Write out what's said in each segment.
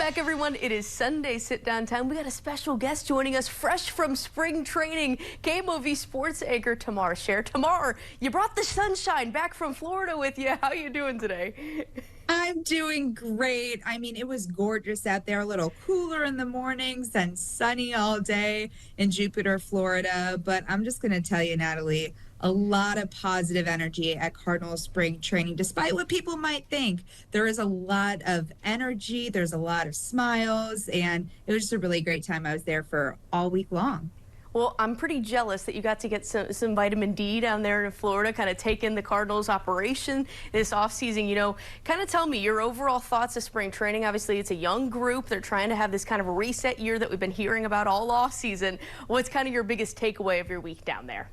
back, everyone. It is Sunday sit down time. We got a special guest joining us fresh from spring training. KMOV sports anchor Tamar Sher. Tamar, you brought the sunshine back from Florida with you. How you doing today? I'm doing great. I mean, it was gorgeous out there, a little cooler in the mornings and sunny all day in Jupiter, Florida. But I'm just going to tell you, Natalie, a lot of positive energy at Cardinal spring training, despite what people might think. There is a lot of energy, there's a lot of smiles, and it was just a really great time. I was there for all week long. Well, I'm pretty jealous that you got to get some vitamin D down there in Florida, kind of take in the Cardinals operation this offseason. Kind of tell me your overall thoughts of spring training. Obviously, it's a young group. They're trying to have this kind of a reset year that we've been hearing about all offseason. What's kind of your biggest takeaway of your week down there?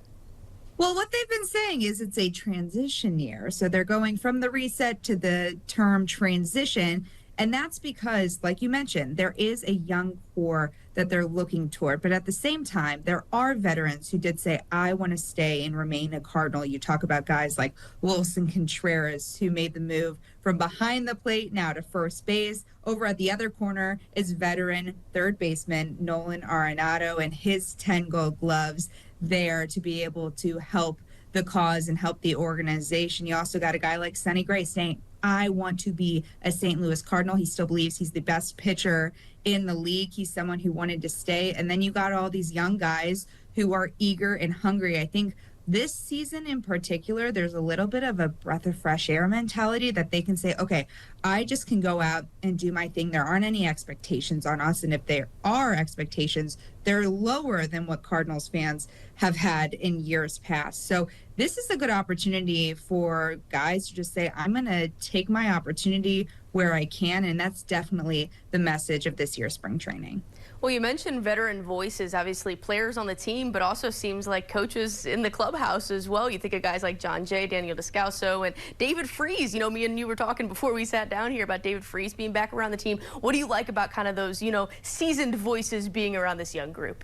Well, what they've been saying is it's a transition year. So they're going from the reset to the term transition. And that's because, like you mentioned, there is a young core that they're looking toward. But at the same time, there are veterans who did say, I want to stay and remain a Cardinal. You talk about guys like Wilson Contreras, who made the move from behind the plate now to first base. Over at the other corner is veteran third baseman Nolan Arenado and his 10 gold gloves there to be able to help the cause and help the organization. You also got a guy like Sonny Gray saying, I want to be a St. Louis Cardinal. He still believes he's the best pitcher in the league. He's someone who wanted to stay. And then you got all these young guys who are eager and hungry. I think this season in particular, there's a little bit of a breath of fresh air mentality that they can say, okay, I just can go out and do my thing. There aren't any expectations on us. And if there are expectations, they're lower than what Cardinals fans have had in years past. So this is a good opportunity for guys to just say, I'm going to take my opportunity where I can. And that's definitely the message of this year's spring training. Well, you mentioned veteran voices, obviously players on the team, but also seems like coaches in the clubhouse as well. You think of guys like John Jay, Daniel Descalso, and David Freese. Me and you were talking before we sat down here about David Freese being back around the team. What do you like about kind of those, seasoned voices being around this young group?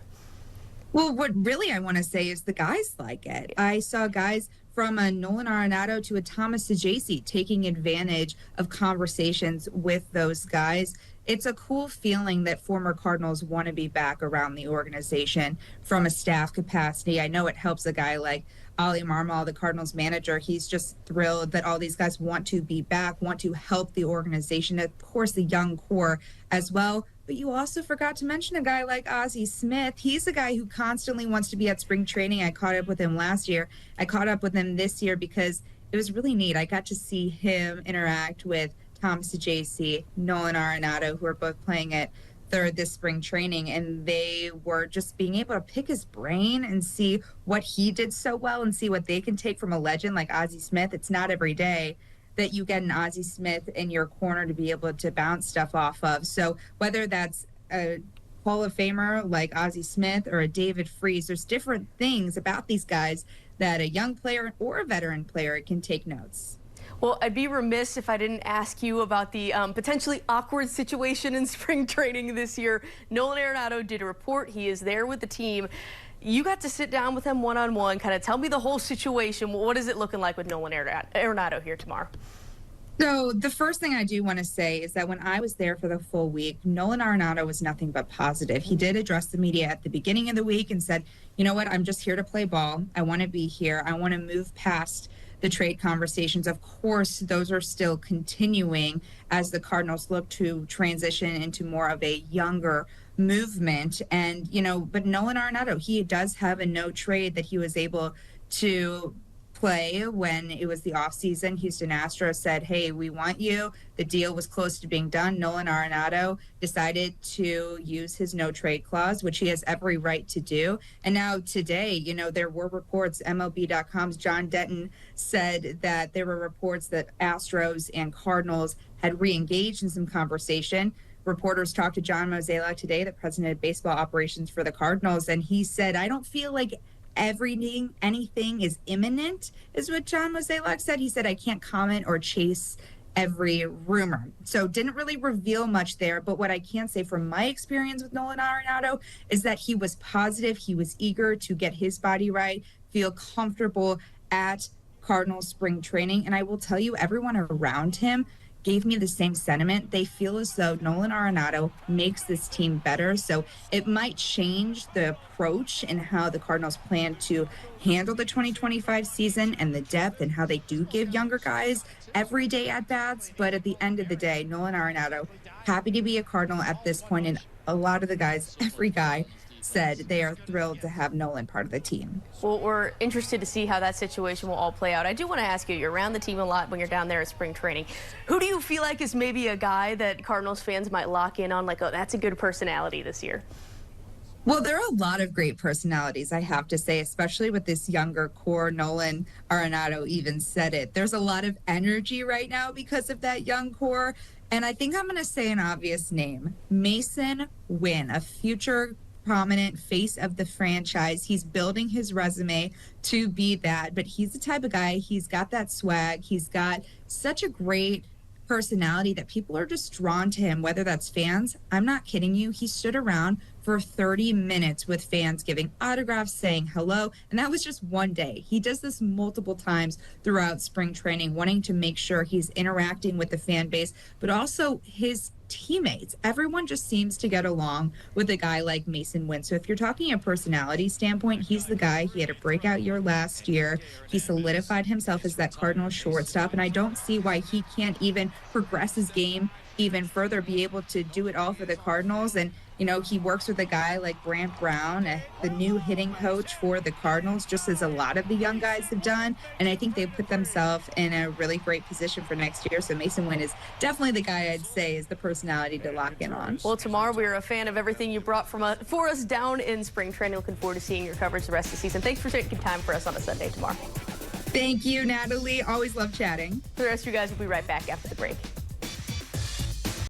Well, what really I want to say is the guys like it. I saw guys from a Nolan Arenado to a Thomas Sajacy taking advantage of conversations with those guys. It's a cool feeling that former Cardinals want to be back around the organization from a staff capacity. I know it helps a guy like Ali Marmol, the Cardinals manager. He's just thrilled that all these guys want to be back, want to help the organization. Of course, the young core as well. But you also forgot to mention a guy like Ozzie Smith. He's a guy who constantly wants to be at spring training. I caught up with him last year. I caught up with him this year because it was really neat. I got to see him interact with Thomas Sajacy, Nolan Arenado, who are both playing at third this spring training, and they were just being able to pick his brain and see what he did so well and see what they can take from a legend like Ozzie Smith. It's not every day that you get an Ozzie Smith in your corner to be able to bounce stuff off of. So whether that's a Hall of Famer like Ozzie Smith or a David Freese, there's different things about these guys that a young player or a veteran player can take notes. Well, I'd be remiss if I didn't ask you about the potentially awkward situation in spring training this year. Nolan Arenado did a report. He is there with the team. You got to sit down with him one-on-one, kind of tell me the whole situation. What is it looking like with Nolan Arenado here tomorrow? So the first thing I do want to say is that when I was there for the full week, Nolan Arenado was nothing but positive. He did address the media at the beginning of the week and said, you know what, I'm just here to play ball. I want to be here. I want to move past the trade conversations. Of course, those are still continuing as the Cardinals look to transition into more of a younger movement. And, but Nolan Arenado, he does have a no trade that he was able to play when it was the offseason. Houston Astros said, hey, we want you. The deal was close to being done. Nolan Arenado decided to use his no trade clause, which he has every right to do. And now today, there were reports, MLB.com's John Denton said that there were reports that Astros and Cardinals had re-engaged in some conversation. Reporters talked to John Mozeliak today, the president of baseball operations for the Cardinals, and he said, I don't feel like anything is imminent, is what John Mozeliak said. He said, I can't comment or chase every rumor. So didn't really reveal much there. But what I can say from my experience with Nolan Arenado is that he was positive. He was eager to get his body right, feel comfortable at Cardinals spring training. And I will tell you, everyone around him gave me the same sentiment. They feel as though Nolan Arenado makes this team better. So it might change the approach and how the Cardinals plan to handle the 2025 season and the depth and how they do give younger guys everyday at bats. But at the end of the day, Nolan Arenado, happy to be a Cardinal at this point. And a lot of the guys, every guy, said they are thrilled to have Nolan part of the team. Well, we're interested to see how that situation will all play out. I do want to ask you, you're around the team a lot when you're down there at spring training. Who do you feel like is maybe a guy that Cardinals fans might lock in on, like, oh, that's a good personality this year? Well, there are a lot of great personalities, I have to say, especially with this younger core. Nolan Arenado even said it. There's a lot of energy right now because of that young core. And I think I'm going to say an obvious name, Mason Wynn, a future prominent face of the franchise. He's building his resume to be that, but he's the type of guy, he's got that swag, he's got such a great personality that people are just drawn to him, whether that's fans. I'm not kidding you. He stood around for 30 minutes with fans giving autographs, saying hello. And that was just one day. He does this multiple times throughout spring training, wanting to make sure he's interacting with the fan base, but also his teammates. Everyone just seems to get along with a guy like Mason Wynn. So if you're talking a personality standpoint, he's the guy. He had a breakout year last year. He solidified himself as that Cardinals shortstop, and I don't see why he can't even progress his game even further, be able to do it all for the Cardinals. And you know, he works with a guy like Brant Brown, the new hitting coach for the Cardinals, just as a lot of the young guys have done. And I think they've put themselves in a really great position for next year. So Mason Wynn is definitely the guy I'd say is the personality to lock in on. Well, Tamar, we're a fan of everything you brought for us down in spring training. Looking forward to seeing your coverage the rest of the season. Thanks for taking time for us on a Sunday, Tamar. Thank you, Natalie. Always love chatting. The rest of you guys will be right back after the break.